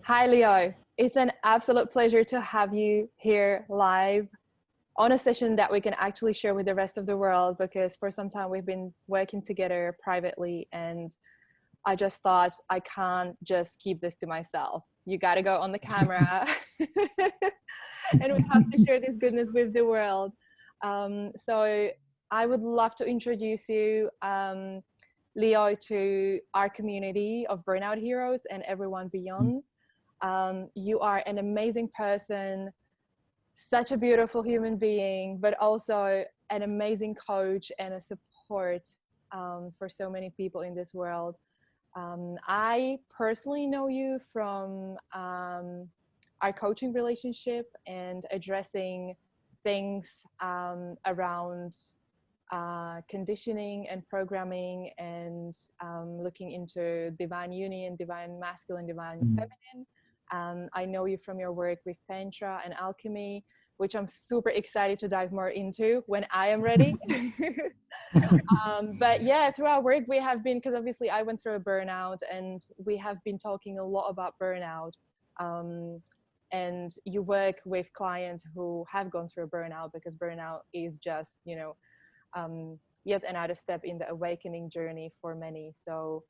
Hi, Leo. It's an absolute pleasure to have you here live on a session that we can actually share with the rest of the world, because for some time we've been working together privately, and I just thought I can't just keep this to myself. You got to go on the camera and we have to share this goodness with the world. So I would love to introduce you, Leo, to our community of Burnout Heroes and everyone beyond. You are an amazing person, such a beautiful human being, but also an amazing coach and a support for so many people in this world. I personally know you from our coaching relationship and addressing things around conditioning and programming, and looking into divine union, divine masculine, divine feminine. I know you from your work with tantra and alchemy, which I'm super excited to dive more into when I am ready. But yeah, through our work we have been, because obviously I went through a burnout, and we have been talking a lot about burnout. And you work with clients who have gone through a burnout, because burnout is just, yet another step in the awakening journey for many. So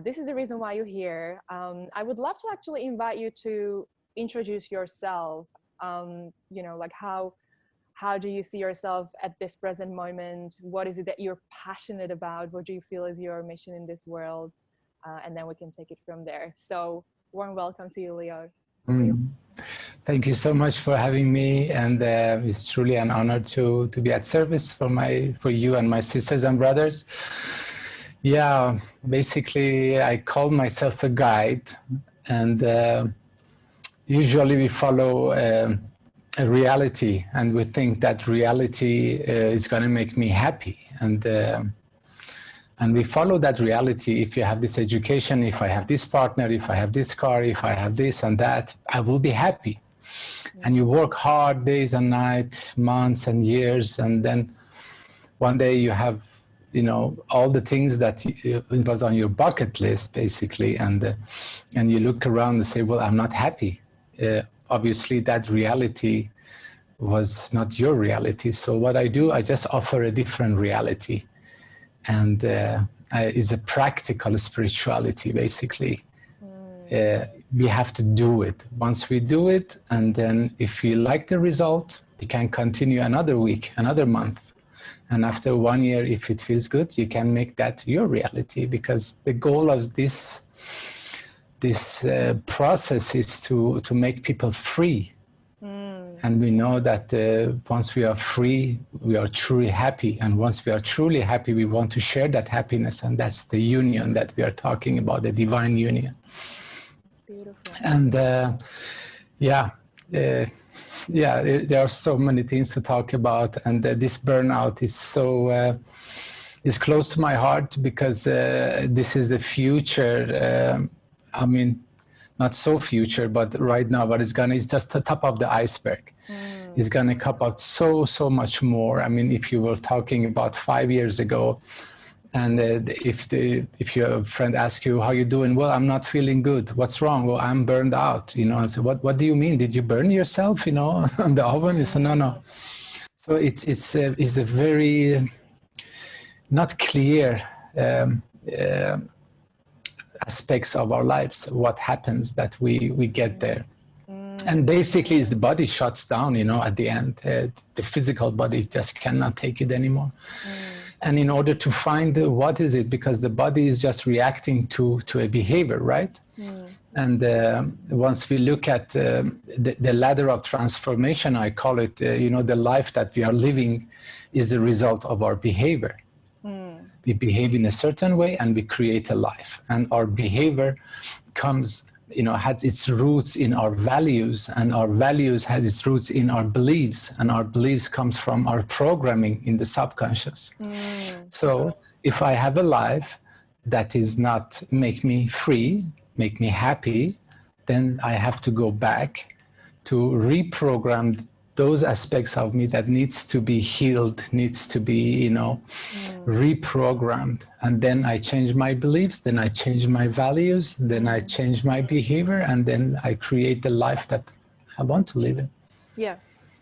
this is the reason why you're here. I would love to actually invite you to introduce yourself. Like how do you see yourself at this present moment? What is it that you're passionate about? What do you feel is your mission in this world? And then we can take it from there. So warm welcome to you, Leo. Thank you so much for having me, and it's truly an honor to be at service for you and my sisters and brothers. Yeah, basically I call myself a guide, and usually we follow a reality, and we think that reality is going to make me happy, and we follow that reality. If you have this education, if I have this partner, if I have this car, if I have this and that, I will be happy. And you work hard days and nights, months and years, and then one day you have, all the things that it was on your bucket list, basically, and you look around and say, well, I'm not happy. Obviously, that reality was not your reality. So what I do, I just offer a different reality. And is a practical spirituality, basically. We have to do it. Once we do it, and then if we like the result, we can continue another week, another month. And after 1 year, if it feels good, you can make that your reality, because the goal of this process is to make people free. And we know that once we are free, we are truly happy. And once we are truly happy, we want to share that happiness. And that's the union that we are talking about, the divine union. Beautiful. And there are so many things to talk about. And this burnout is close to my heart, because this is the future. Not so future, but right now, but it's just the top of the iceberg. It's gonna come out so much more. I mean, if you were talking about 5 years ago, and if your friend asks you how you doing, well, I'm not feeling good. What's wrong? Well, I'm burned out. And so what do you mean? Did you burn yourself? On the oven? He said, no. So it's a very not clear. Aspects of our lives, what happens that we get there. And basically the body shuts down, at the end. The physical body just cannot take it anymore. And in order to find what is it, because the body is just reacting to a behavior, right? And once we look at the ladder of transformation, I call it, the life that we are living is the result of our behavior. We behave in a certain way and we create a life. And our behavior comes, has its roots in our values, and our values has its roots in our beliefs, and our beliefs comes from our programming in the subconscious. So if I have a life that is not make me free, make me happy, then I have to go back to reprogram those aspects of me that needs to be healed, needs to be, reprogrammed. And then I change my beliefs, then I change my values, then I change my behavior, and then I create the life that I want to live in. Yeah.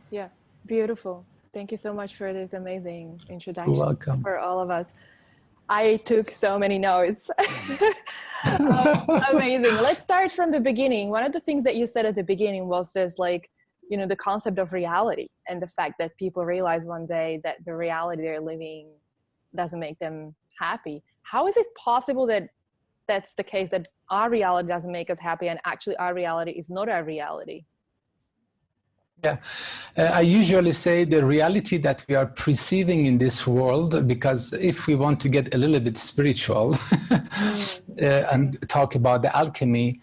Yeah. Beautiful. Thank you so much for this amazing introduction. You're welcome. For all of us. I took so many notes. Amazing. Let's start from the beginning. One of the things that you said at the beginning was this, like, the concept of reality, and the fact that people realize one day that the reality they're living doesn't make them happy. How is it possible that that's the case, that our reality doesn't make us happy, and actually our reality is not our reality? Yeah, I usually say the reality that we are perceiving in this world, because if we want to get a little bit spiritual and talk about the alchemy,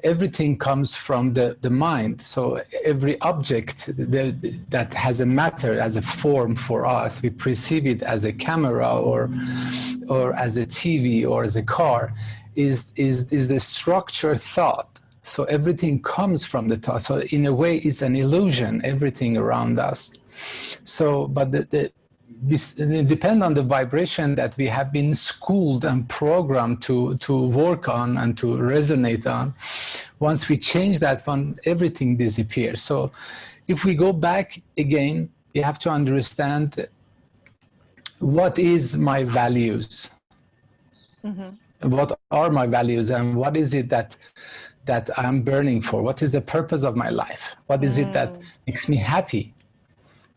everything comes from the mind. So every object that has a matter, as a form for us, we perceive it as a camera or as a TV or as a car, is the structured thought. So everything comes from the thought. So in a way, it's an illusion, everything around us. So, but it depends on the vibration that we have been schooled and programmed to work on and to resonate on. Once we change that one, everything disappears. So if we go back again, you have to understand what is my values? What are my values, and what is it that I'm burning for? What is the purpose of my life? What is it that makes me happy?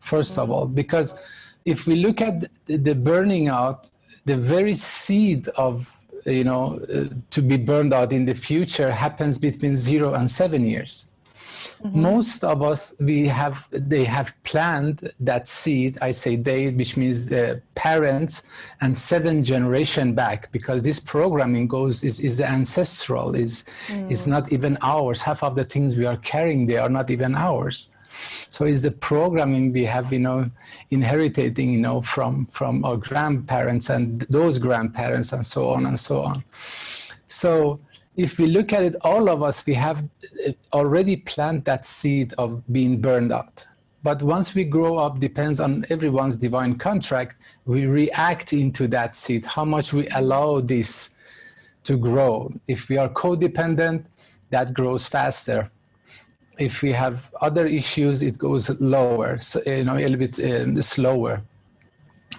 First of all, because if we look at the burning out, the very seed of, to be burned out in the future happens between 0 and 7 years. Most of us, they have planned that seed. I say they, which means the parents and 7 generations back, because this programming is ancestral, is not even ours. Half of the things we are carrying, they are not even ours. So it's the programming we have, inheriting, from our grandparents and those grandparents and so on and so on. So if we look at it, all of us, we have already planted that seed of being burned out. But once we grow up, depends on everyone's divine contract, we react into that seed, how much we allow this to grow. If we are codependent, that grows faster. If we have other issues, it goes lower, so, a little bit slower.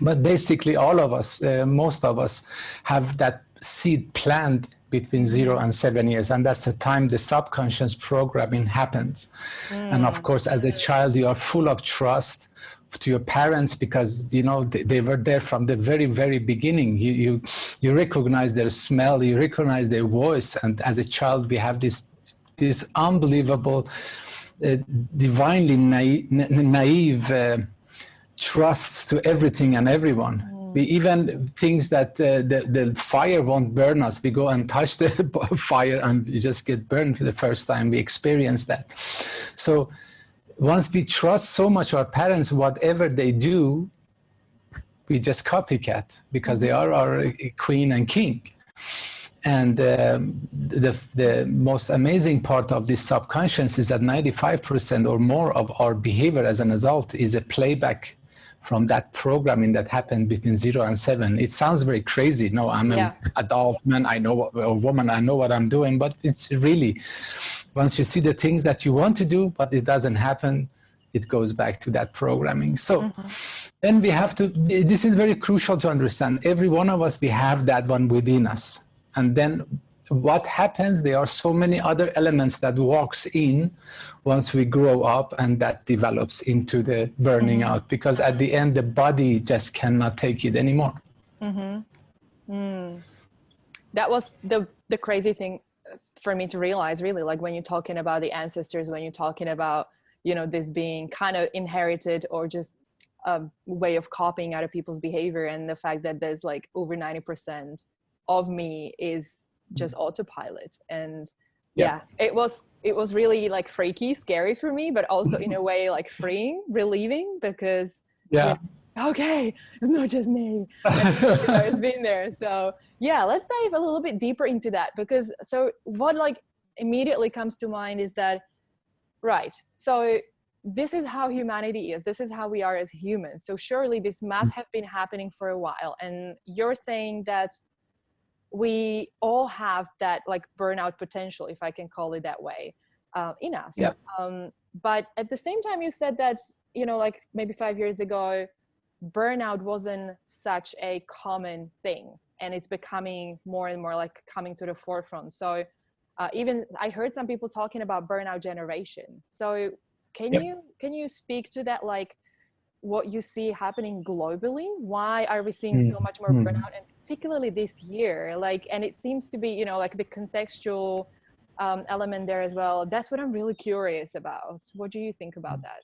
But basically, all of us, most of us, have that seed planted between 0 and 7 years, and that's the time the subconscious programming happens. And of course, as a child, you are full of trust to your parents, because they were there from the very, very beginning. You recognize their smell, you recognize their voice, and as a child, we have this unbelievable, divinely naive trust to everything and everyone. We even things that the fire won't burn us. We go and touch the fire and you just get burned for the first time. We experience that. So once we trust so much our parents, whatever they do, we just copycat, because they are our queen and king. And the most amazing part of this subconscious is that 95% or more of our behavior as an adult is a playback from that programming that happened between 0 and 7. It sounds very crazy. No, I'm an adult man, I know a woman, I know what I'm doing, but it's really, once you see the things that you want to do, but it doesn't happen, it goes back to that programming. So then we have to, this is very crucial to understand. Every one of us, we have that one within us. And then what happens, there are so many other elements that walks in once we grow up, and that develops into the burning out, because at the end, the body just cannot take it anymore. That was the crazy thing for me to realize, really, like when you're talking about the ancestors, when you're talking about, this being kind of inherited or just a way of copying other people's behavior, and the fact that there's like over 90% of me is just autopilot. And it was really like freaky, scary for me, but also in a way like freeing, relieving, because okay, it's not just me. It's been there. So let's dive a little bit deeper into that, because so what like immediately comes to mind is that, right, so this is how humanity is. This is how we are as humans. So surely this must have been happening for a while. And you're saying that we all have that like burnout potential, if I can call it that way, in us. Yeah. But at the same time, you said that, you know, like maybe 5 years ago, burnout wasn't such a common thing, and it's becoming more and more like coming to the forefront. So even I heard some people talking about burnout generation. So can you speak to that, like what you see happening globally? Why are we seeing so much more burnout, and particularly this year? Like, and it seems to be, you know, like the contextual element there as well. That's what I'm really curious about. What do you think about that?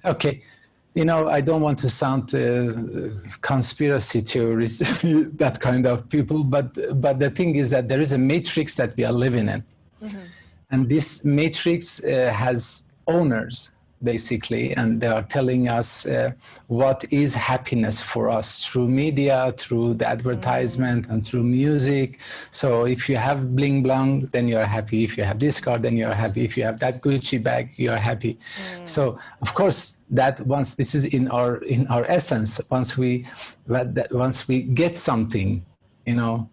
Okay. You know, I don't want to sound conspiracy theorist, that kind of people, but the thing is that there is a matrix that we are living in. And this matrix has owners, basically, and they are telling us what is happiness for us through media, through the advertisement, and through music. So if you have bling blang, then you're happy. If you have this car, then you're happy. If you have that Gucci bag, you're happy. So of course, that once this is in our essence, once we get something, you know,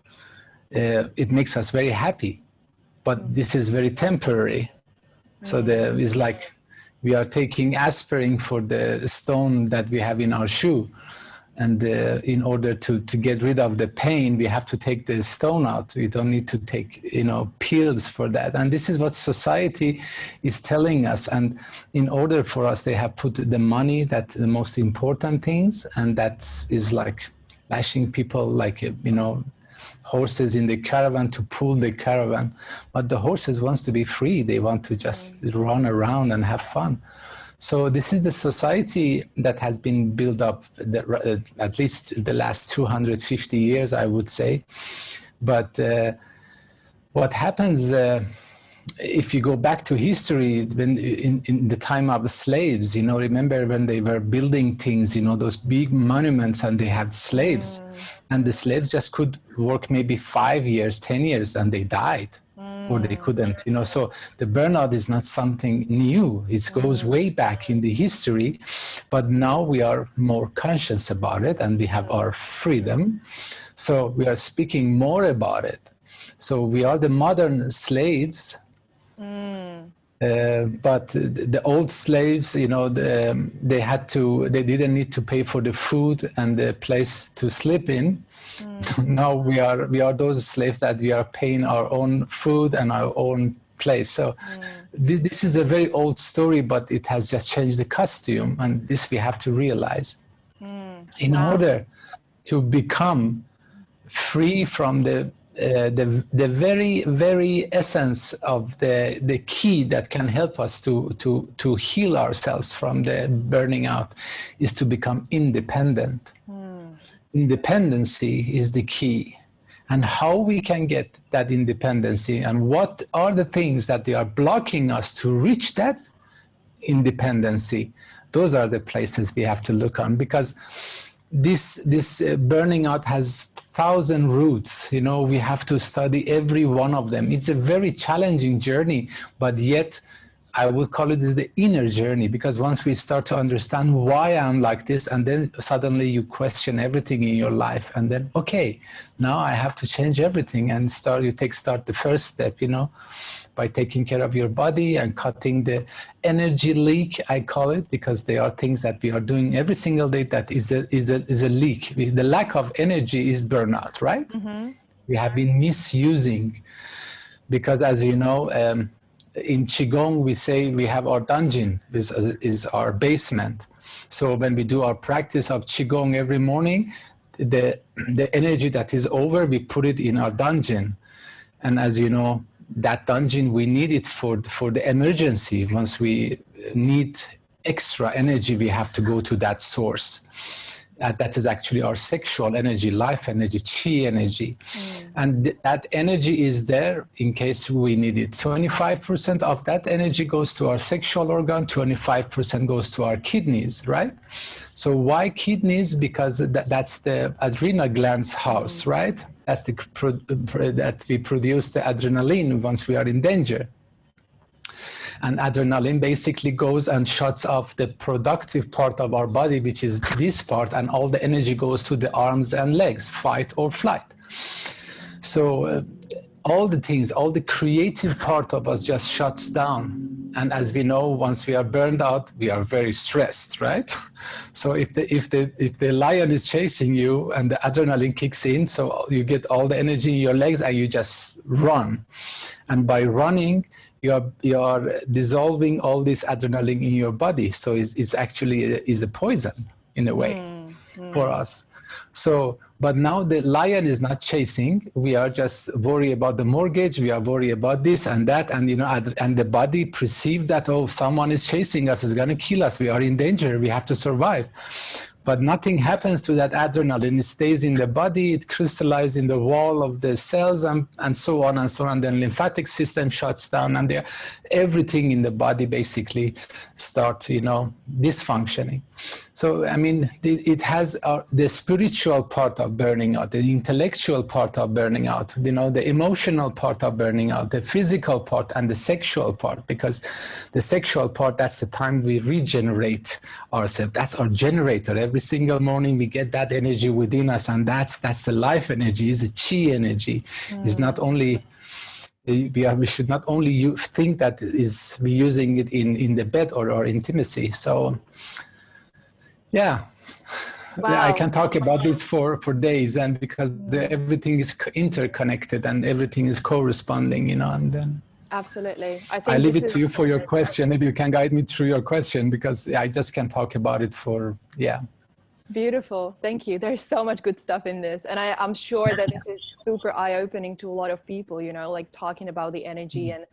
it makes us very happy. But this is very temporary. So there is like, we are taking aspirin for the stone that we have in our shoe. And in order to get rid of the pain, we have to take the stone out. We don't need to take, you know, pills for that. And this is what society is telling us. And in order for us, they have put the money, that's the most important things. And that is like lashing people like, you know, horses in the caravan to pull the caravan. But the horses wants to be free. They want to just run around and have fun. So this is the society that has been built up at least the last 250 years, I would say. But what happens if you go back to history, when in the time of slaves, you know, remember when they were building things, you know, those big monuments, and they had slaves, and the slaves just could work maybe 5 years, 10 years, and they died, or they couldn't, you know. So the burnout is not something new. It goes way back in the history, but now we are more conscious about it, and we have our freedom. So we are speaking more about it. So we are the modern slaves. But the old slaves, you know, they didn't need to pay for the food and the place to sleep in. Now we are those slaves that we are paying our own food and our own place. So this is a very old story, but it has just changed the costume, and this we have to realize. In order to become free from the very, very essence of the key that can help us to heal ourselves from the burning out, is to become independent. Independency is the key. And how we can get that independency, and what are the things that they are blocking us to reach that independency, those are the places we have to look on, because this burning out has 1,000 roots. You know, we have to study every one of them. It's a very challenging journey, but yet I would call it the inner journey, because once we start to understand why I'm like this, and then suddenly you question everything in your life, and then, okay, now I have to change everything, and start the first step, you know, by taking care of your body and cutting the energy leak, I call it, because there are things that we are doing every single day that is a leak. The lack of energy is burnout, right? We have been misusing, because as you know, in Qigong, we say we have our dungeon is our basement. So when we do our practice of Qigong every morning, the energy that is over, we put it in our dungeon. And as you know, that dungeon, we need it for the emergency. Once we need extra energy, we have to go to that source. That is actually our sexual energy, life energy, chi energy. And that energy is there in case we need it. 25% of that energy goes to our sexual organ, 25% goes to our kidneys, right? So why kidneys? Because that's the adrenal gland's house, right? That's that we produce the adrenaline once we are in danger. And adrenaline basically goes and shuts off the productive part of our body, which is this part, and all the energy goes to the arms and legs, fight or flight. So all the things, all the creative part of us just shuts down. And as we know, once we are burned out, we are very stressed, right? So if the lion is chasing you and the adrenaline kicks in, so you get all the energy in your legs and you just run. And by running, you are dissolving all this adrenaline in your body. So it's actually is a poison in a way for us. So, but now the lion is not chasing. We are just worried about the mortgage. We are worried about this and that. And, you know, and the body perceives that, oh, someone is chasing us, is going to kill us. We are in danger. We have to survive. But nothing happens to that adrenaline. It stays in the body. It crystallizes in the wall of the cells and so on and so on. Then lymphatic system shuts down and everything in the body basically starts, you know, dysfunctioning. So, I mean, it has the spiritual part of burning out, the intellectual part of burning out, you know, the emotional part of burning out, the physical part and the sexual part, because the sexual part, that's the time we regenerate ourselves. That's our generator. Every single morning we get that energy within us, and that's the life energy, is the chi energy. It's not only... We should not only think that we're using it in the bed or intimacy. So, yeah. Wow. Yeah, I can talk about this for days, and because everything is interconnected and everything is corresponding, you know, and then. Absolutely. I leave it to you for your question. If you can guide me through your question, because I just can't talk about it for, yeah. Beautiful. Thank you. There's so much good stuff in this. And I'm sure that this is super eye-opening to a lot of people, you know, like talking about the energy and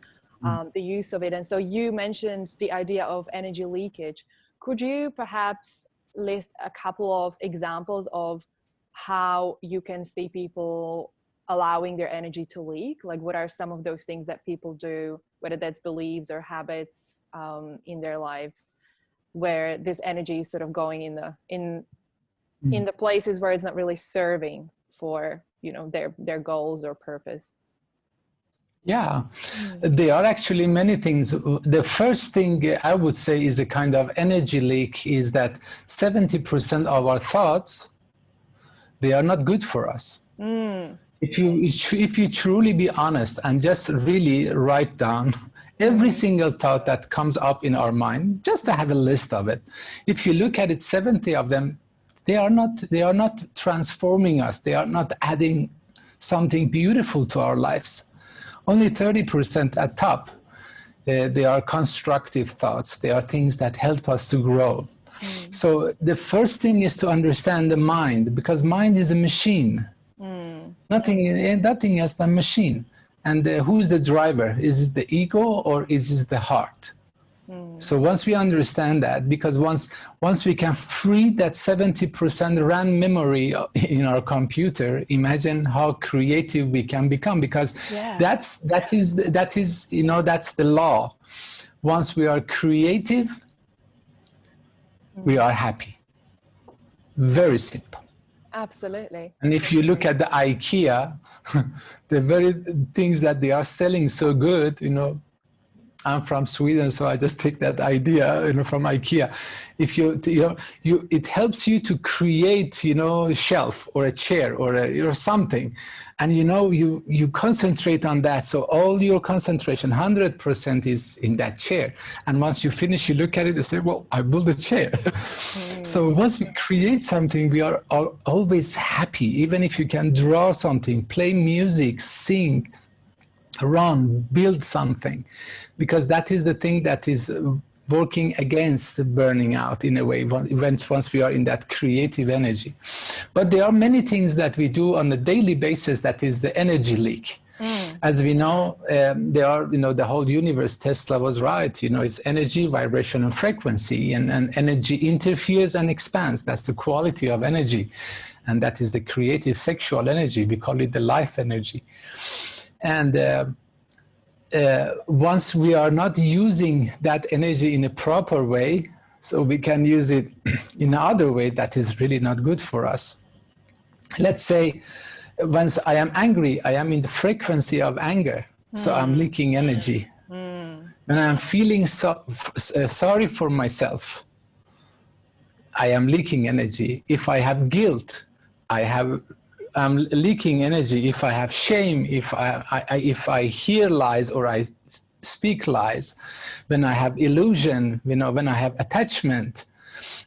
the use of it. And so you mentioned the idea of energy leakage. Could you perhaps list a couple of examples of how you can see people allowing their energy to leak? Like, what are some of those things that people do, whether that's beliefs or habits in their lives, where this energy is sort of going in the places where it's not really serving for, you know, their goals or purpose? Yeah, there are actually many things. The first thing I would say is a kind of energy leak is that 70% of our thoughts, they are not good for us. If you truly be honest and just really write down every single thought that comes up in our mind, just to have a list of it. If you look at it, 70 of them, they are not transforming us. They are not adding something beautiful to our lives. Only 30% at top, they are constructive thoughts. They are things that help us to grow. So the first thing is to understand the mind, because mind is a machine. Nothing else than machine. And who's the driver? Is it the ego or is it the heart? So once we understand that, because once we can free that 70% RAM memory in our computer, imagine how creative we can become, because that is, you know, that's the law. Once we are creative, we are happy. Very simple. Absolutely. And if you look at the IKEA, the very things that they are selling so good, you know, I'm from Sweden, so I just take that idea, you know, from IKEA. If it helps you to create, you know, a shelf or a chair or something, and you know, you concentrate on that. So all your concentration, 100% is in that chair. And once you finish, you look at it and say, well, I built a chair. So once we create something, we are always happy. Even if you can draw something, play music, sing, run, build something, because that is the thing that is working against the burning out in a way once we are in that creative energy. But there are many things that we do on a daily basis that is the energy leak. As we know, there are, you know, the whole universe, Tesla was right, you know, it's energy, vibration, and frequency, and energy interferes and expands. That's the quality of energy. And that is the creative sexual energy. We call it the life energy. And once we are not using that energy in a proper way, so we can use it in another way that is really not good for us. Let's say, once I am angry, I am in the frequency of anger. So I'm leaking energy. When I'm feeling sorry for myself, I am leaking energy. If I have guilt, I'm leaking energy. If I have shame, if I hear lies or I speak lies, when I have illusion, when I have attachment,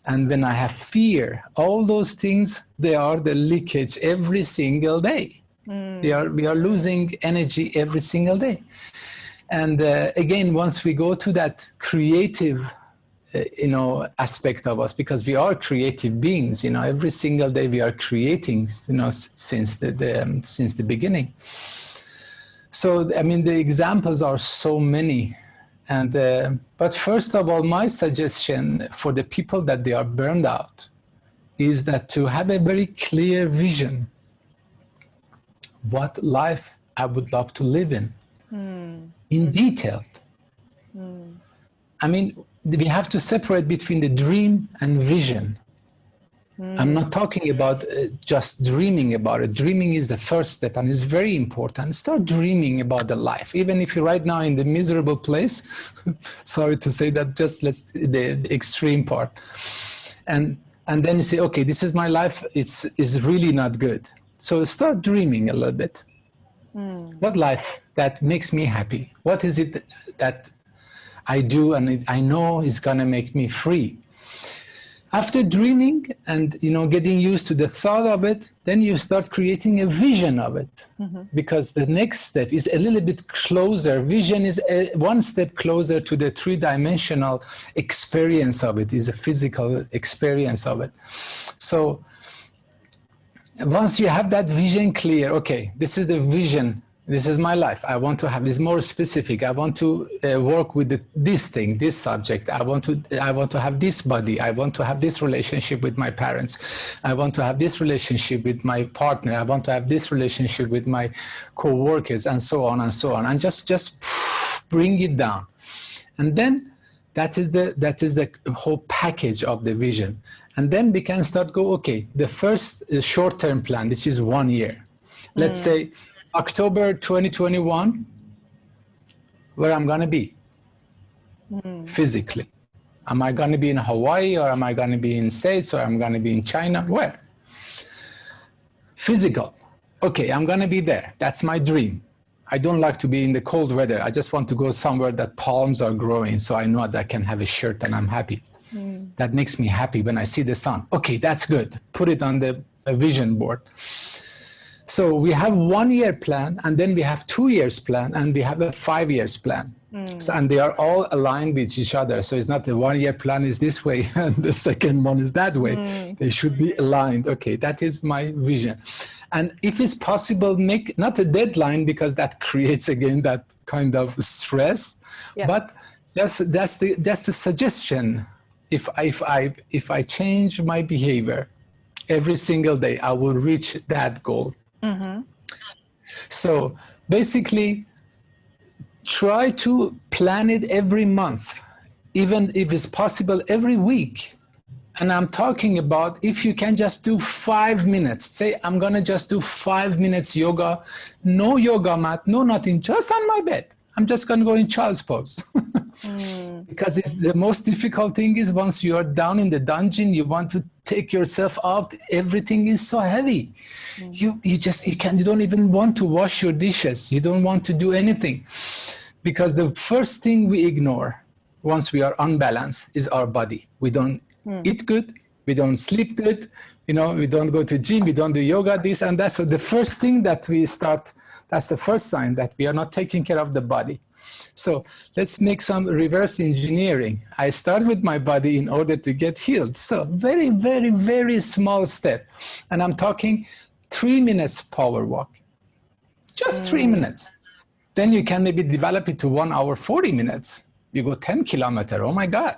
and when I have fear, all those things, they are the leakage every single day. We are losing energy every single day. And again, once we go to that creative, aspect of us, because we are creative beings, every single day we are creating, since the beginning. So, I mean, the examples are so many. And but first of all, my suggestion for the people that they are burned out is that to have a very clear vision what life I would love to live in detail. I mean, we have to separate between the dream and vision. I'm not talking about just dreaming about it. Dreaming is the first step and is very important. Start dreaming about the life. Even if you're right now in the miserable place, sorry to say that, just the extreme part. And then you say, okay, this is my life. It's really not good. So start dreaming a little bit. What life that makes me happy? What is it that I do and I know is gonna make me free? After dreaming and getting used to the thought of it, then you start creating a vision of it. Because the next step is a little bit closer. Vision is one step closer to the three-dimensional experience of it, is a physical experience of it. So once you have that vision clear, okay, this is the vision. This is my life. I want to have this more specific. I want to work with this thing, this subject. I want to have this body. I want to have this relationship with my parents. I want to have this relationship with my partner. I want to have this relationship with my co-workers, and so on and so on. And just bring it down. And then that is the whole package of the vision. And then we can start okay, the first short-term plan, which is 1 year. Let's say October 2021, where I'm going to be physically. Am I going to be in Hawaii, or am I going to be in States, or am I going to be in China? Where? Physical. Okay, I'm going to be there. That's my dream. I don't like to be in the cold weather. I just want to go somewhere that palms are growing, so I know that I can have a shirt and I'm happy. That makes me happy when I see the sun. Okay, that's good. Put it on the vision board. So we have 1 year plan, and then we have 2 years plan, and we have a 5 years plan. So, and they are all aligned with each other. So it's not the 1 year plan is this way and the second one is that way. They should be aligned. Okay, that is my vision. And if it's possible, make not a deadline, because that creates again that kind of stress. But that's the suggestion. If I change my behavior every single day, I will reach that goal. So basically, try to plan it every month, even if it's possible every week. And I'm talking about if you can just do 5 minutes. Say, I'm going to just do 5 minutes yoga, no yoga mat, no nothing, just on my bed. I'm just going to go in child's pose. Because it's the most difficult thing is once you are down in the dungeon, you want to take yourself out. Everything is so heavy. You don't even want to wash your dishes. You don't want to do anything. Because the first thing we ignore once we are unbalanced is our body. We don't eat good. We don't sleep good. We don't go to gym. We don't do yoga, this and that. So the first thing that we start, that's the first sign that we are not taking care of the body. So let's make some reverse engineering. I start with my body in order to get healed. So very, very, very small step. And I'm talking 3 minutes power walk. Just 3 minutes. Then you can maybe develop it to 1 hour, 40 minutes. You go 10 kilometers. Oh my God.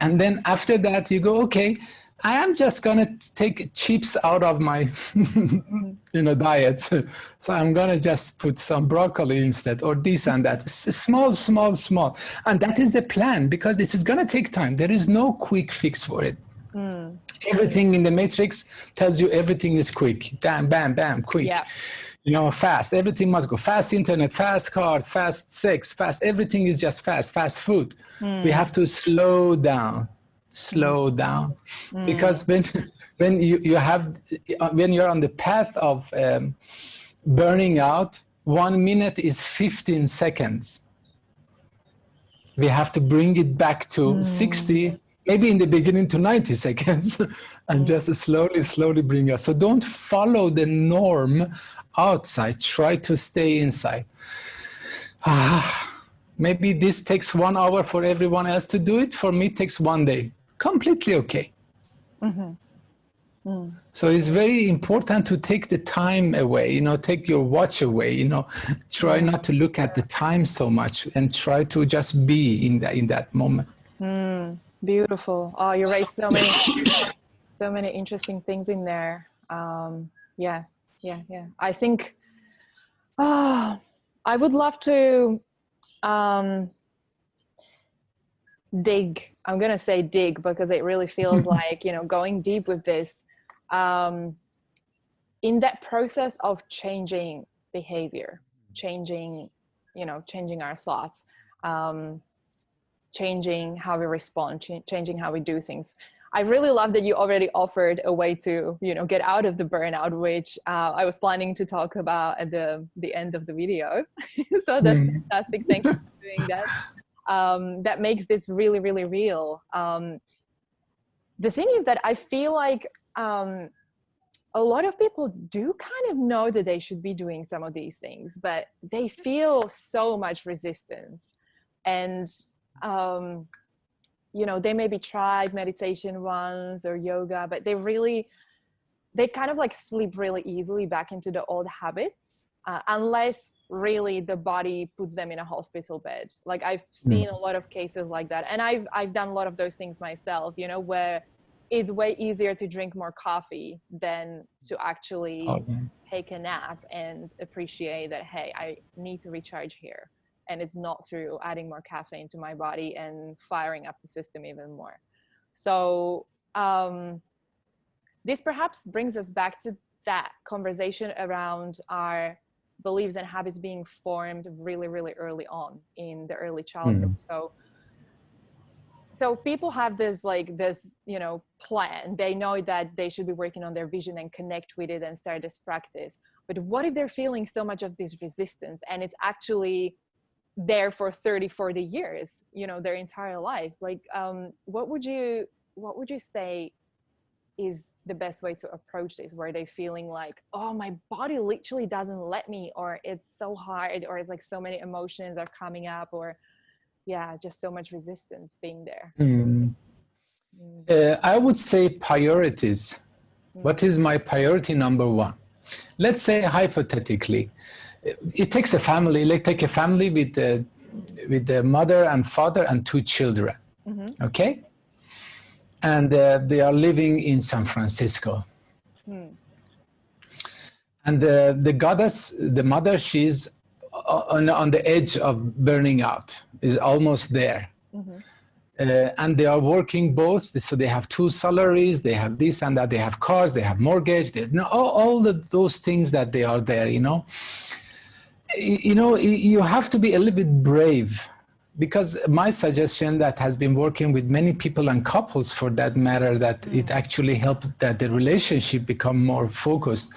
And then after that, you go, okay, I am just going to take chips out of my diet. So I'm going to just put some broccoli instead, or this and that. Small, small, small. And that is the plan, because this is going to take time. There is no quick fix for it. Everything in the matrix tells you everything is quick. Bam, bam, bam, quick. You know, fast. Everything must go fast. Internet, fast car, fast sex, fast. Everything is just fast. Fast food. We have to slow down, because when you're on the path of burning out, 1 minute is 15 seconds. We have to bring it back to 60, maybe in the beginning to 90 seconds, and just slowly bring us. So don't follow the norm outside. Try to stay inside. Maybe this takes 1 hour for everyone else to do it. For me, it takes 1 day. Completely okay. So it's very important to take the time away, take your watch away, try not to look at the time so much and try to just be in that moment. Beautiful. Oh, you raised so many interesting things in there. Yeah. I think, I would love to dig. I'm going to say dig because it really feels like, going deep with this. In that process of changing behavior, changing our thoughts, changing how we respond, changing how we do things. I really love that you already offered a way to, get out of the burnout, which I was planning to talk about at the end of the video. So that's fantastic. Thank you for doing that. That makes this really, really real. The thing is that I feel like a lot of people do kind of know that they should be doing some of these things, but they feel so much resistance. And, they maybe tried meditation once or yoga, but they kind of like slip really easily back into the old habits, unless really the body puts them in a hospital bed. Like I've seen a lot of cases like that. And I've done a lot of those things myself, where it's way easier to drink more coffee than to actually take a nap and appreciate that, hey, I need to recharge here. And it's not through adding more caffeine to my body and firing up the system even more. So this perhaps brings us back to that conversation around our beliefs and habits being formed really, really early on in the early childhood. So people have this plan. They know that they should be working on their vision and connect with it and start this practice. But what if they're feeling so much of this resistance and it's actually there for 30, 40 years, their entire life? Like, what would you say is the best way to approach this, where they're feeling like, oh, my body literally doesn't let me, or it's so hard, or it's like so many emotions are coming up, or just so much resistance being there? I would say priorities. What is my priority number one? Let's say hypothetically, it takes a family. Let's take a family with the mother and father and 2 children. Okay, and they are living in San Francisco. And the goddess, the mother, she's on the edge of burning out, is almost there. And they are working both, so they have 2 salaries, they have this and that, they have cars, they have mortgage, all those things that they are there, you have to be a little bit brave, because my suggestion that has been working with many people and couples for that matter, that it actually helped that the relationship become more focused.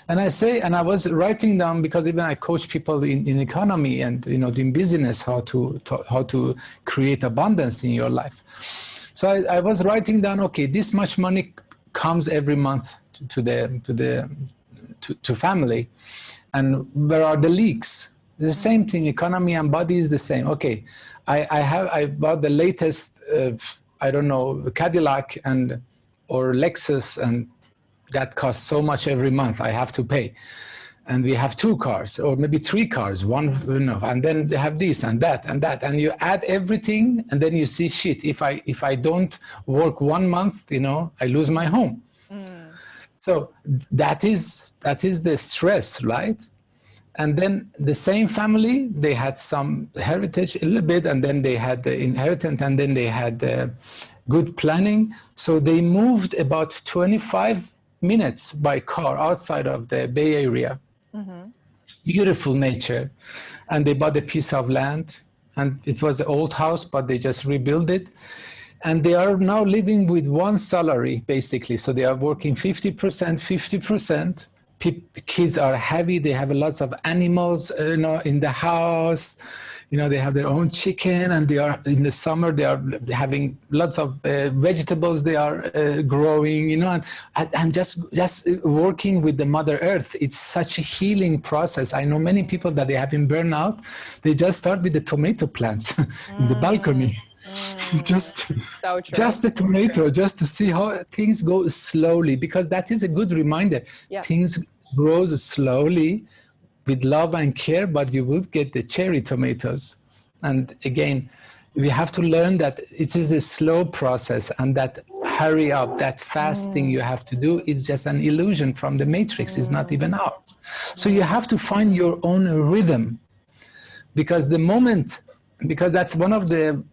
And I was writing down, because even I coach people in economy and, in business, how to create abundance in your life. So I was writing down, okay, this much money comes every month to family. And where are the leaks? The same thing, economy and body is the same. Okay, I bought the latest, Cadillac or Lexus, and that costs so much every month I have to pay. And we have 2 cars, or maybe 3 cars, and then they have this and that and that, and you add everything, and then you see, shit, if I don't work 1 month, I lose my home. So that is the stress, right? And then the same family, they had some heritage a little bit, and then they had the inheritance, and then they had good planning. So they moved about 25 minutes by car outside of the Bay Area. Beautiful nature. And they bought a piece of land, and it was an old house, but they just rebuilt it. And they are now living with one salary, basically. So they are working 50%, 50%. Kids are heavy. They have lots of animals, in the house. They have their own chicken, and they are in the summer. They are having lots of vegetables. They are growing, and just working with the Mother Earth. It's such a healing process. I know many people that they have been burnout. They just start with the tomato plants in the balcony. Just the tomato, just to see how things go slowly, because that is a good reminder. Things grows slowly with love and care, but you will get the cherry tomatoes. And again, we have to learn that it is a slow process, and that hurry up, that fast thing you have to do is just an illusion from the matrix. It's not even ours. So you have to find your own rhythm, because that's one of the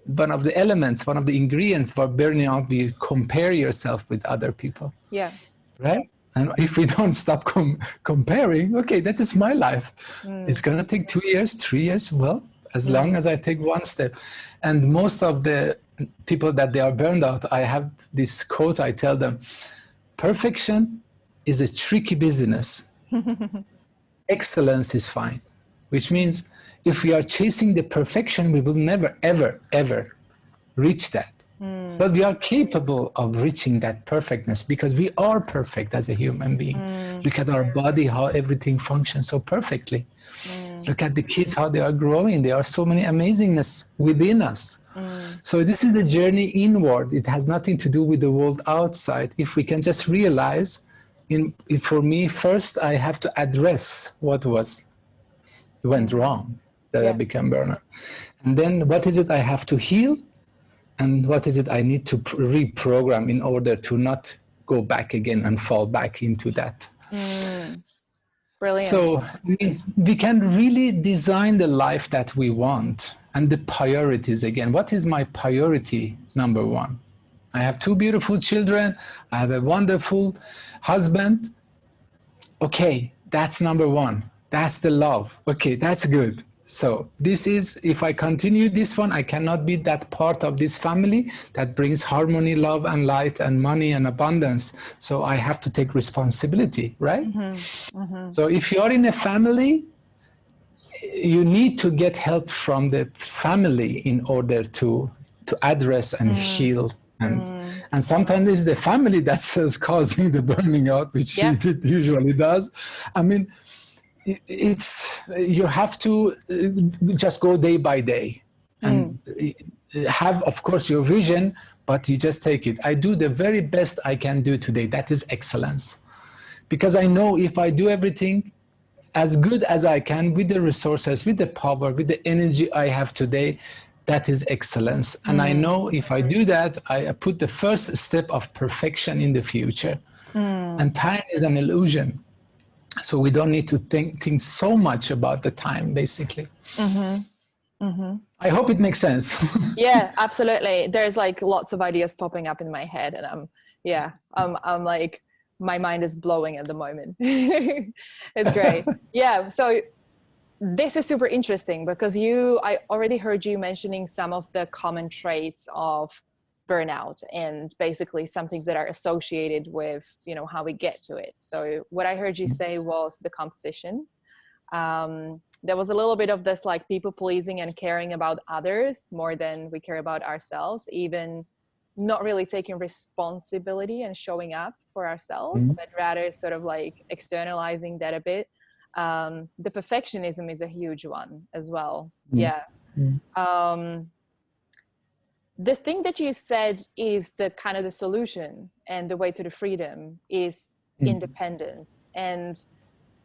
elements, one of the ingredients for burning out. You compare yourself with other people. Yeah. Right? And if we don't stop comparing, okay, that is my life. It's going to take 2 years, 3 years. Well, as long as I take one step. And most of the people that they are burned out, I have this quote, I tell them, perfection is a tricky business. Excellence is fine, which means if we are chasing the perfection, we will never, ever, ever reach that. But we are capable of reaching that perfectness, because we are perfect as a human being. Look at our body, how everything functions so perfectly. Look at the kids, how they are growing. There are so many amazingness within us. So this is a journey inward. It has nothing to do with the world outside. If we can just realize, for me, first I have to address what went wrong, that I became burnout. And then what is it I have to heal? And what is it I need to reprogram in order to not go back again and fall back into that? Brilliant. So we can really design the life that we want, and the priorities again. What is my priority number one? I have 2 beautiful children. I have a wonderful husband. Okay, that's number one. That's the love. Okay, that's good. So this is, if I continue this one, I cannot be that part of this family that brings harmony, love, and light, and money, and abundance. So I have to take responsibility, right? So if you are in a family, you need to get help from the family in order to address and heal. And sometimes it's the family that's causing the burning out, which it usually does. I mean, you have to just go day by day and have, of course, your vision, but you just take it. I do the very best I can do today. That is excellence. Because I know if I do everything as good as I can with the resources, with the power, with the energy I have today, that is excellence. And I know if I do that, I put the first step of perfection in the future. And time is an illusion. So we don't need to think so much about the time, basically. I hope it makes sense. Yeah, absolutely. There's like lots of ideas popping up in my head, and I'm like, my mind is blowing at the moment. It's great. Yeah. So this is super interesting because I already heard you mentioning some of the common traits of burnout and basically some things that are associated with, how we get to it. So what I heard you say was the competition. There was a little bit of this like people pleasing and caring about others more than we care about ourselves, even not really taking responsibility and showing up for ourselves, but rather sort of like externalizing that a bit. The perfectionism is a huge one as well. The thing that you said is the kind of the solution and the way to the freedom is independence. And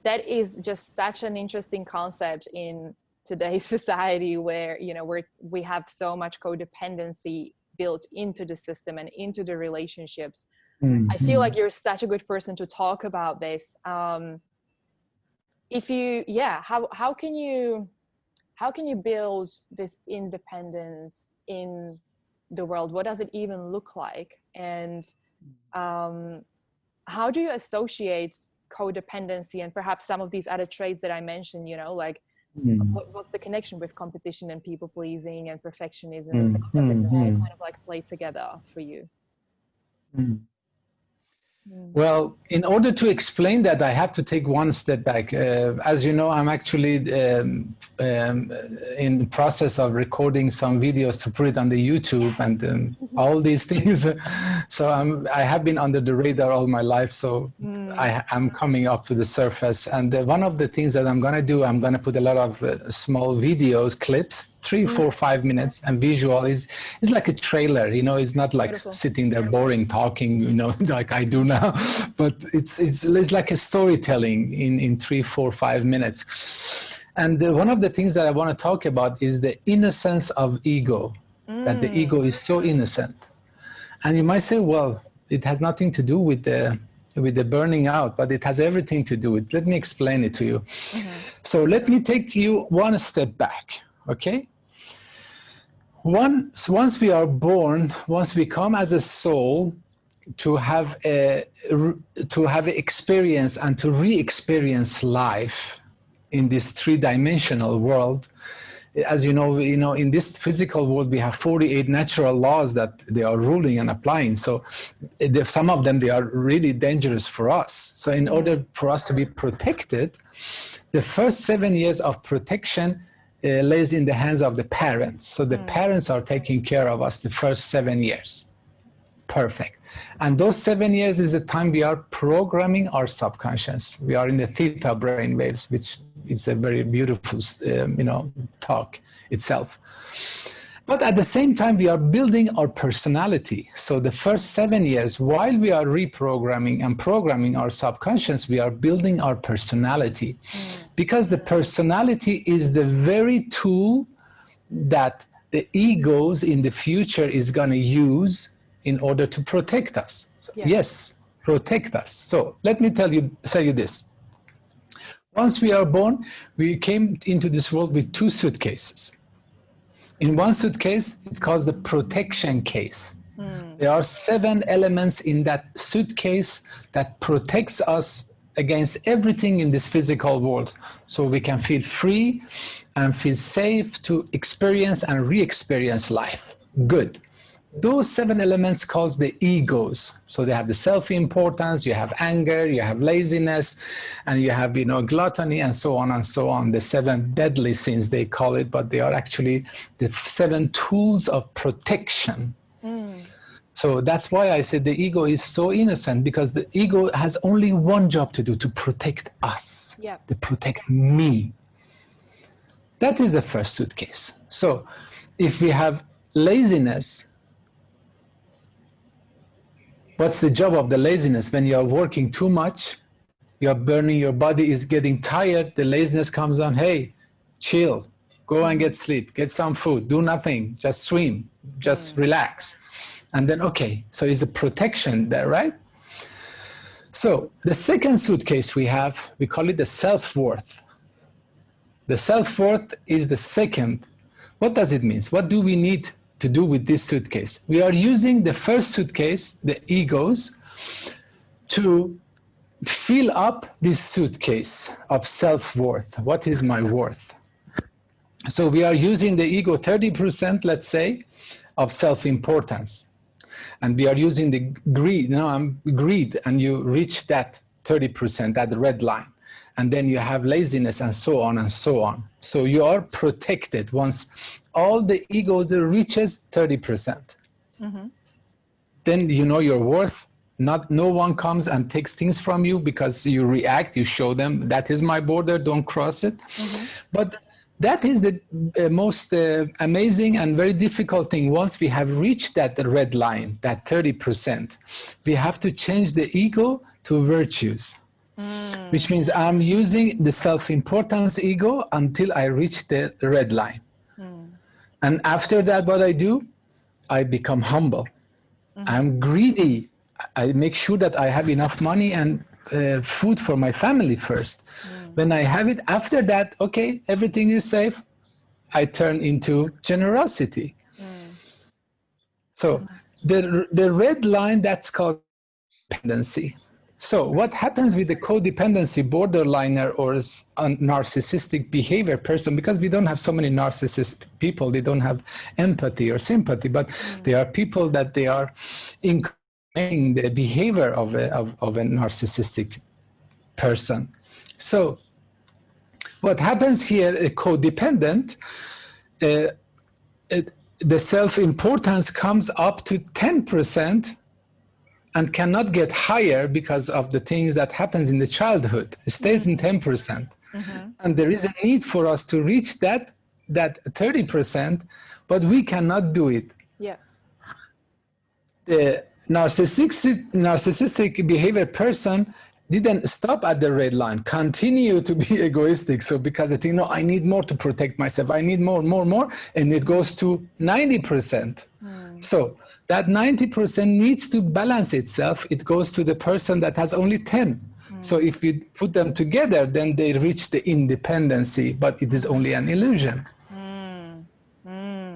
that is just such an interesting concept in today's society where, we have so much codependency built into the system and into the relationships. I feel like you're such a good person to talk about this. How can you build this independence in the world? What does it even look like? And how do you associate codependency and perhaps some of these other traits that I mentioned, you know, like what's the connection with competition and people pleasing and perfectionism and how does this all kind of like play together for you? Well, in order to explain that, I have to take one step back. As you know, I'm actually in the process of recording some videos to put it on the YouTube and all these things. So I have been under the radar all my life. So I'm coming up to the surface. And one of the things that I'm going to do, I'm going to put a lot of small video clips, 3, 4, 5 minutes, and visual is like a trailer, you know. It's not like sitting there boring talking, you know, like I do now, but it's like a storytelling in 3, 4, 5 minutes. And one of the things that I want to talk about is the innocence of ego, that the ego is so innocent. And you might say, well, it has nothing to do with the burning out, but it has everything to do with. Let me explain it to you. So let me take you one step back. Okay. Once we are born, once we come as a soul to have experience and to re-experience life in this three-dimensional world, as you know, in this physical world we have 48 natural laws that they are ruling and applying. So some of them, they are really dangerous for us. So in order for us to be protected, the first 7 years of protection lays in the hands of the parents. So the parents are taking care of us the first 7 years. Perfect. And those 7 years is the time we are programming our subconscious. We are in the theta brain waves, which is a very beautiful, talk itself. But at the same time, we are building our personality. So the first 7 years, while we are reprogramming and programming our subconscious, we are building our personality. Because the personality is the very tool that the egos in the future is going to use in order to protect us. So, yes, protect us. So let me say you this. Once we are born, we came into this world with 2 suitcases. In one suitcase, it's called the protection case. There are 7 elements in that suitcase that protects us against everything in this physical world. So we can feel free and feel safe to experience and re-experience life. Good. Those 7 elements called the egos. So they have the self-importance, you have anger, you have laziness, and you have, gluttony, and so on and so on. The 7 deadly sins, they call it, but they are actually the 7 tools of protection. So that's why I said the ego is so innocent, because the ego has only one job to do, to protect us, to protect me. That is the first suitcase. So if we have laziness, what's the job of the laziness? When you are working too much, you are burning, your body is getting tired, the laziness comes on, hey, chill, go and get sleep, get some food, do nothing, just swim, just relax. And then, okay, so it's a protection there, right? So the second suitcase we have, we call it the self-worth. The self-worth is the second. What does it mean? What do we need to do with this suitcase? We are using the first suitcase, the egos, to fill up this suitcase of self-worth. What is my worth? So we are using the ego 30%, let's say, of self-importance. And we are using the greed, greed, and you reach that 30%, that red line. And then you have laziness and so on and so on. So you are protected once all the egos reaches 30%. Then you know your worth. No one comes and takes things from you because you react, you show them, that is my border, don't cross it. But that is the most amazing and very difficult thing. Once we have reached that red line, that 30%, we have to change the ego to virtues. Which means I'm using the self-importance ego until I reach the red line. And after that, what I do, I become humble. I'm greedy. I make sure that I have enough money and food for my family first. When I have it, after that, okay, everything is safe, I turn into generosity. So the red line, that's called dependency. So what happens with the codependency, borderliner, or a narcissistic behavior person, because we don't have so many narcissist people, they don't have empathy or sympathy, but there are people that they are incarnating the behavior of a narcissistic person. So what happens here, a codependent, the self-importance comes up to 10%, and cannot get higher because of the things that happens in the childhood. It stays in 10%. And there is a need for us to reach that 30%, but we cannot do it. Yeah. The narcissistic behavior person didn't stop at the red line, continue to be egoistic. So because they think, no, I need more to protect myself. I need more, and it goes to 90%. So that 90% needs to balance itself. It goes to the person that has only 10. So if we put them together, then they reach the independency, but it is only an illusion.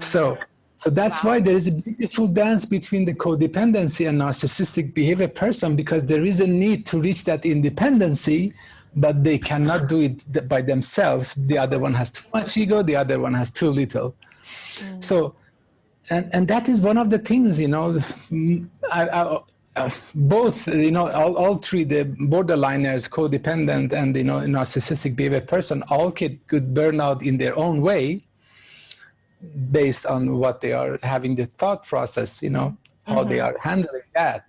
So that's why there is a beautiful dance between the codependency and narcissistic behavior person, because there is a need to reach that independency, but they cannot do it by themselves. The other one has too much ego, the other one has too little. So, and that is one of the things, you know, both, you know, all three, the borderliners, codependent, and, you know, narcissistic behavior person, all could burn out in their own way, based on what they are having the thought process, you know, how they are handling that.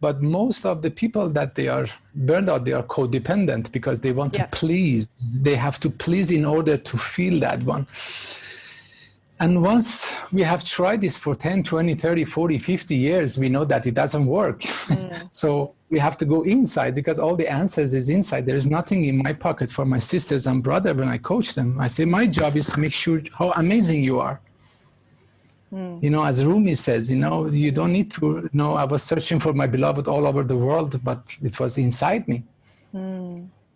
But most of the people that they are burned out, they are codependent because they want to please. They have to please in order to feel that one. And once we have tried this for 10, 20, 30, 40, 50 years, we know that it doesn't work. So we have to go inside, because all the answers is inside. There is nothing in my pocket. For my sisters and brother, when I coach them, I say, my job is to make sure how amazing you are. You know, as Rumi says, you know, you don't need to, you know, I was searching for my beloved all over the world, but it was inside me.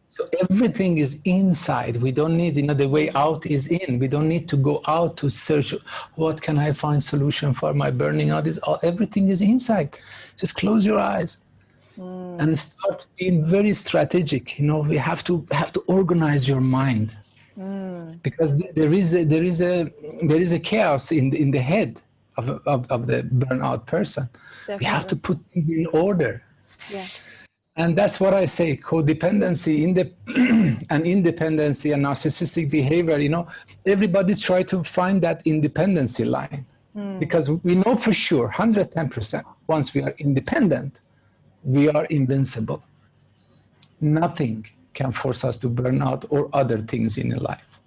So everything is inside. We don't need, you know, the way out is in. We don't need to go out to search, what can I find solution for my burning out? Everything is inside. Just close your eyes and start being very strategic. You know, we have to organize your mind, because there is a chaos in the head of the burnout person. Definitely. We have to put things in order. Yeah. And that's what I say, codependency and independency and narcissistic behavior, you know, everybody's trying to find that independency line, because we know for sure, 110%, once we are independent, we are invincible. Nothing can force us to burn out or other things in your life.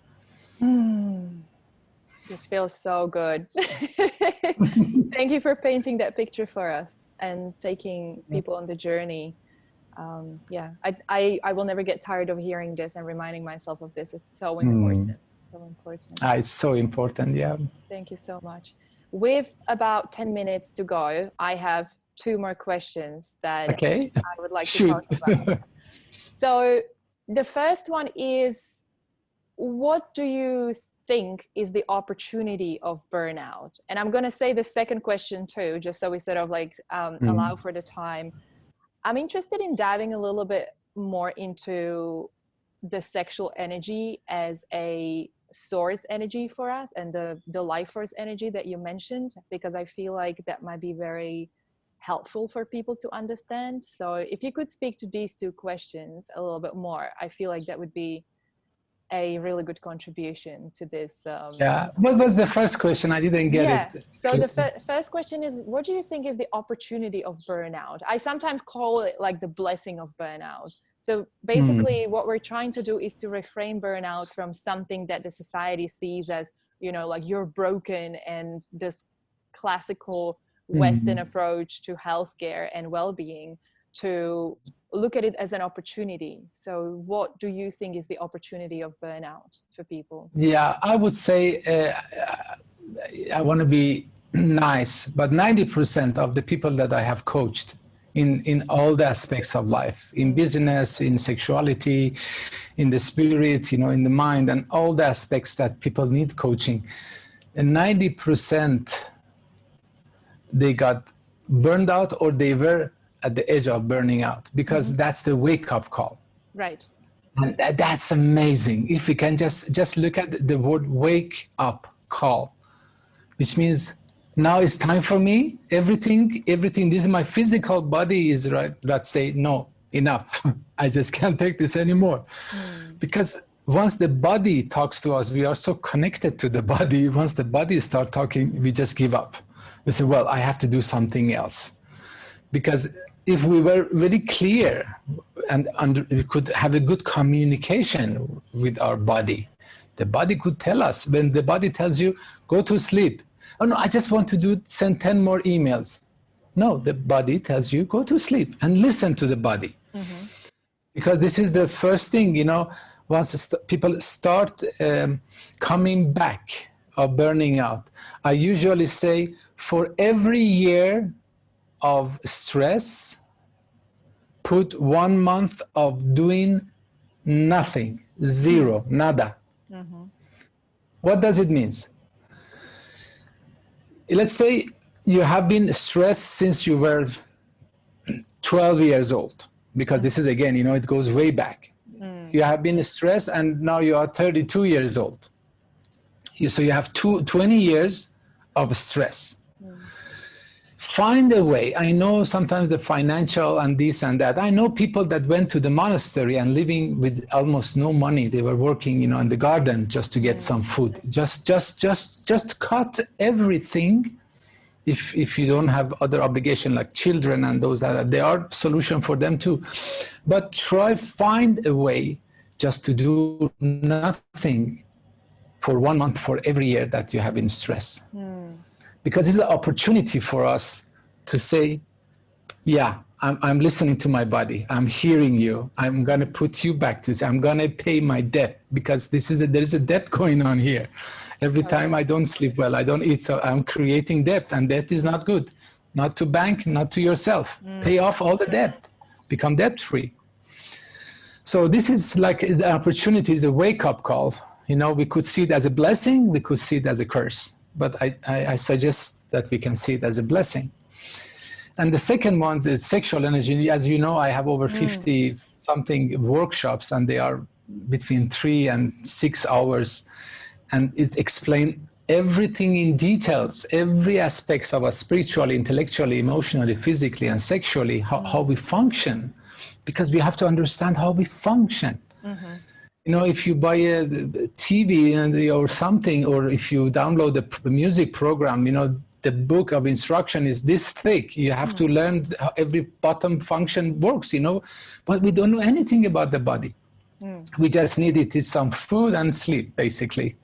This feels so good. Thank you for painting that picture for us and taking people on the journey. I will never get tired of hearing this and reminding myself of this. It's so important. So important. It's so important. Yeah. Thank you so much. With about 10 minutes to go, I have 2 more questions that I would like to talk about. So the first one is, what do you think is the opportunity of burnout? And I'm going to say the second question too, just so we sort of like allow for the time. I'm interested in diving a little bit more into the sexual energy as a source energy for us, and the life force energy that you mentioned, because I feel like that might be very helpful for people to understand. So if you could speak to these 2 questions a little bit more, I feel like that would be a really good contribution to this. What was the first question? I didn't get it. So the first question is, what do you think is the opportunity of burnout? I sometimes call it like the blessing of burnout. So basically what we're trying to do is to reframe burnout from something that the society sees as, you know, like you're broken, and this classical Western approach to healthcare and well-being, to look at it as an opportunity. So what do you think is the opportunity of burnout for people? Yeah, I would say, I want to be nice, but 90% of the people that I have coached in all the aspects of life, in business, in sexuality, in the spirit, you know, in the mind, and all the aspects that people need coaching, and 90% they got burned out, or they were at the edge of burning out, because that's the wake-up call. Right. And that's amazing. If we can just look at the word wake up call, which means now it's time for me. Everything, this is my physical body is right. Let's say, no, enough. I just can't take this anymore. Because once the body talks to us, we are so connected to the body. Once the body starts talking, we just give up. We say, well, I have to do something else. Because if we were very clear and we could have a good communication with our body, the body could tell us. When the body tells you, go to sleep. Oh no, I just want to send 10 more emails. No, the body tells you, go to sleep, and listen to the body. Because this is the first thing, you know, once people start coming back or burning out, I usually say for every year of stress, put 1 month of doing nothing, zero, nada. What does it mean? Let's say you have been stressed since you were 12 years old, because this is, again, you know, it goes way back. You have been stressed and now you are 32 years old. So you have 20 years of stress. Find a way. I know sometimes the financial and this and that. I know people that went to the monastery and living with almost no money. They were working, you know, in the garden just to get some food. Just cut everything. If you don't have other obligation like children and those that there are solution for them too. But find a way just to do nothing for 1 month for every year that you have been stressed. Because it's an opportunity for us to say, yeah, I'm listening to my body. I'm hearing you. I'm going to put you back to this. I'm going to pay my debt, because there is a debt going on here. Every time I don't sleep well, I don't eat, so I'm creating debt, and debt is not good. Not to bank, not to yourself. Pay off all the debt. Become debt-free. So this is like the opportunity, is a wake-up call. You know, we could see it as a blessing. We could see it as a curse. But I suggest that we can see it as a blessing. And the second one, the sexual energy. As you know, I have over 50-something workshops, and they are between 3 and 6 hours. And it explains everything in details, every aspect of us, spiritually, intellectually, emotionally, physically, and sexually, how we function. Because we have to understand how we function. You know, if you buy a TV or something, or if you download a music program, you know, the book of instruction is this thick. You have to learn how every bottom function works, you know, but we don't know anything about the body. We just need it. It's some food and sleep, basically,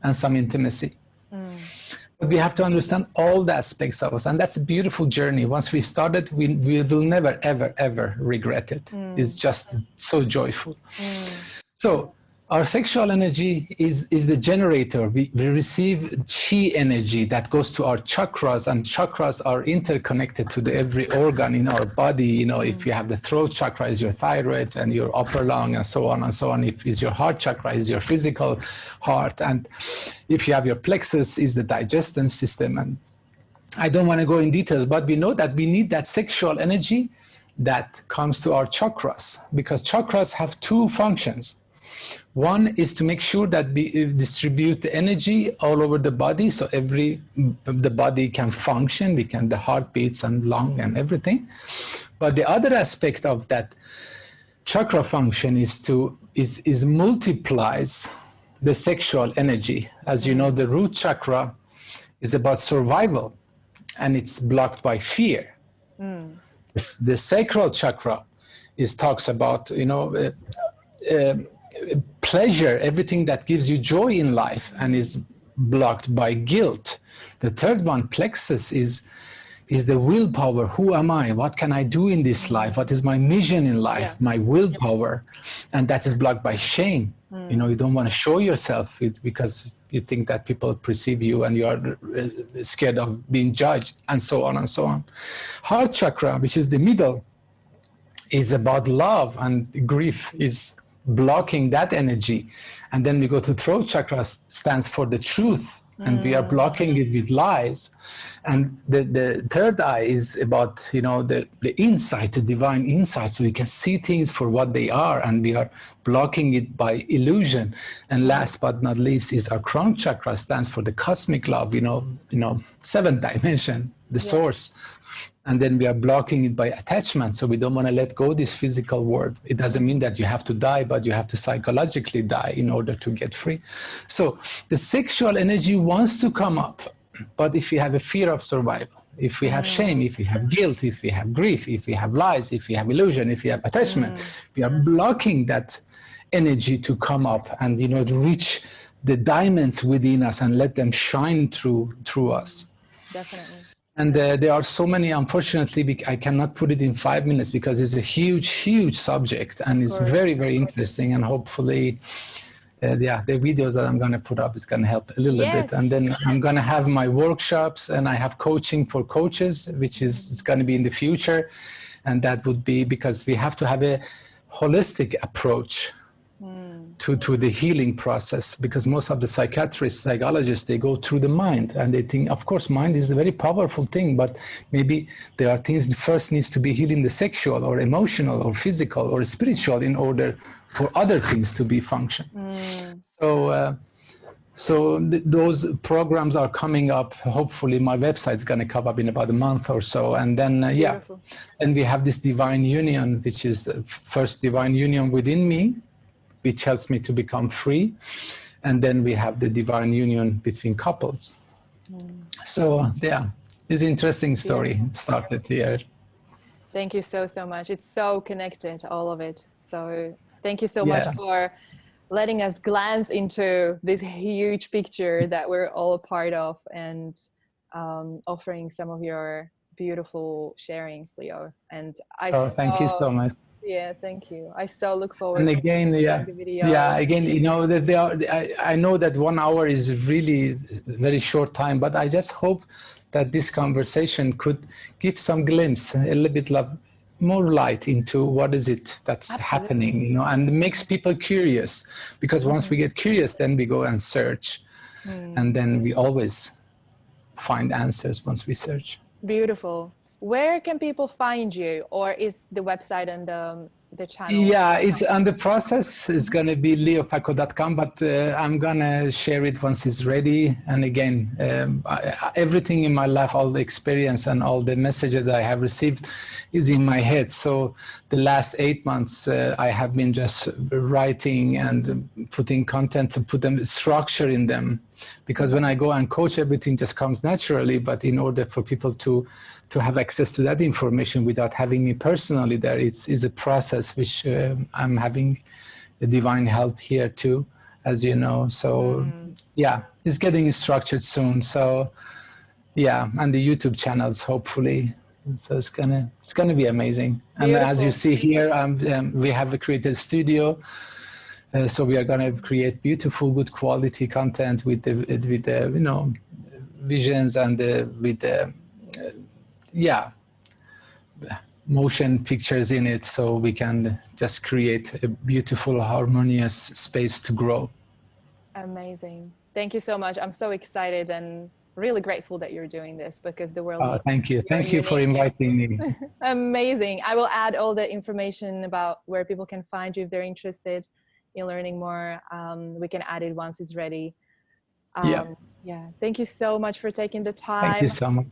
and some intimacy. But we have to understand all the aspects of us, and that's a beautiful journey. Once we started, we will never, ever, ever regret it. It's just so joyful. So our sexual energy is the generator. We receive chi energy that goes to our chakras, and chakras are interconnected to every organ in our body. You know, if you have the throat chakra, is your thyroid, and your upper lung, and so on and so on. If it's your heart chakra, is your physical heart, and if you have your plexus, is the digestion system. And I don't want to go in details, but we know that we need that sexual energy that comes to our chakras, because chakras have 2 functions. One is to make sure that we distribute the energy all over the body, so the body can function. The heart beats and lung and everything. But the other aspect of that chakra function is multiplies the sexual energy. As you know, the root chakra is about survival, and it's blocked by fear. The sacral chakra talks about, you know, pleasure, everything that gives you joy in life, and is blocked by guilt. The third one, plexus, is the willpower. Who am I? What can I do in this life? What is my mission in life? My willpower. And that is blocked by shame. You know, you don't want to show yourself because you think that people perceive you, and you are scared of being judged, and so on and so on. Heart chakra, which is the middle, is about love, and grief is blocking that energy. And then we go to throat chakra, stands for the truth, and we are blocking it with lies. And the third eye is about, you know, the insight, the divine insight, so we can see things for what they are, and we are blocking it by illusion. And last but not least is our crown chakra, stands for the cosmic love, you know, seventh dimension, the source. And then we are blocking it by attachment. So we don't want to let go this physical world. It doesn't mean that you have to die, but you have to psychologically die in order to get free. So the sexual energy wants to come up. But if you have a fear of survival, if we have shame, if we have guilt, if we have grief, if we have lies, if we have illusion, if we have attachment, we are blocking that energy to come up and, you know, to reach the diamonds within us and let them shine through us. Definitely. And there are so many, unfortunately, I cannot put it in 5 minutes because it's a huge, huge subject, and it's very, very interesting. And hopefully, the videos that I'm going to put up is going to help a little bit. And then I'm going to have my workshops, and I have coaching for coaches, which is it's going to be in the future. And that would be because we have to have a holistic approach to the healing process, because most of the psychiatrists, psychologists, they go through the mind, and they think, of course, mind is a very powerful thing, but maybe there are things that first needs to be healed in the sexual or emotional or physical or spiritual in order for other things to be function. So those programs are coming up. Hopefully my website's going to come up in about a month or so. And then, and we have this divine union, which is the first divine union within me, which helps me to become free. And then we have the divine union between couples. So it's an interesting story. It started here. Thank you so much. It's so connected, all of it. So thank you so much for letting us glance into this huge picture that we're all a part of, and offering some of your beautiful sharings, Leo. And thank you so much. Yeah, thank you. I so look forward and again, to the video. Again, you know, that I know that 1 hour is really very short time, but I just hope that this conversation could give some glimpse, a little bit more light into what is it that's happening, you know, and makes people curious, because once we get curious, then we go and search, and then we always find answers once we search. Beautiful. Where can people find you, or is the website and the channel? Yeah, it's on the process. It's going to be leopakkhoo.com, but I'm going to share it once it's ready. And again, everything in my life, all the experience and all the messages that I have received is in my head. So the last 8 months, I have been just writing and putting content to put them structure in them. Because when I go and coach, everything just comes naturally. But in order for people to have access to that information without having me personally there, it's a process which I'm having a divine help here too, as you know. So it's getting structured soon. So and the YouTube channels, hopefully. So it's gonna be amazing. Beautiful. And as you see here, we have created a studio. So we are going to create beautiful, good quality content with the you know, visions and with the motion pictures in it, so we can just create a beautiful, harmonious space to grow. Amazing. Thank you so much. I'm so excited and really grateful that you're doing this, because the world thank you for inviting me. Amazing. I will add all the information about where people can find you if they're interested in learning more. We can add it once it's ready. Thank you so much for taking the time. Thank you so much.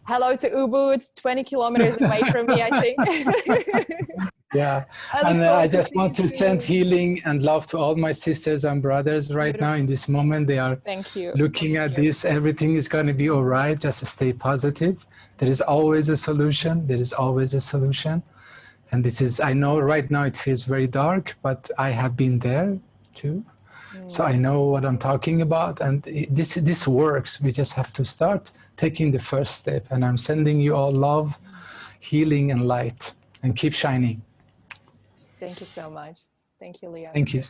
Hello to Ubud, 20 kilometers away from me, I think. And I just want to send healing and love to all my sisters and brothers right now in this moment. They are looking at this. Everything is going to be all right. Just stay positive. There is always a solution. There is always a solution. And this is, I know right now it feels very dark, but I have been there too. So I know what I'm talking about. And this works. We just have to start taking the first step. And I'm sending you all love, healing, and light. And keep shining. Thank you so much. Thank you, Leo. Thank you.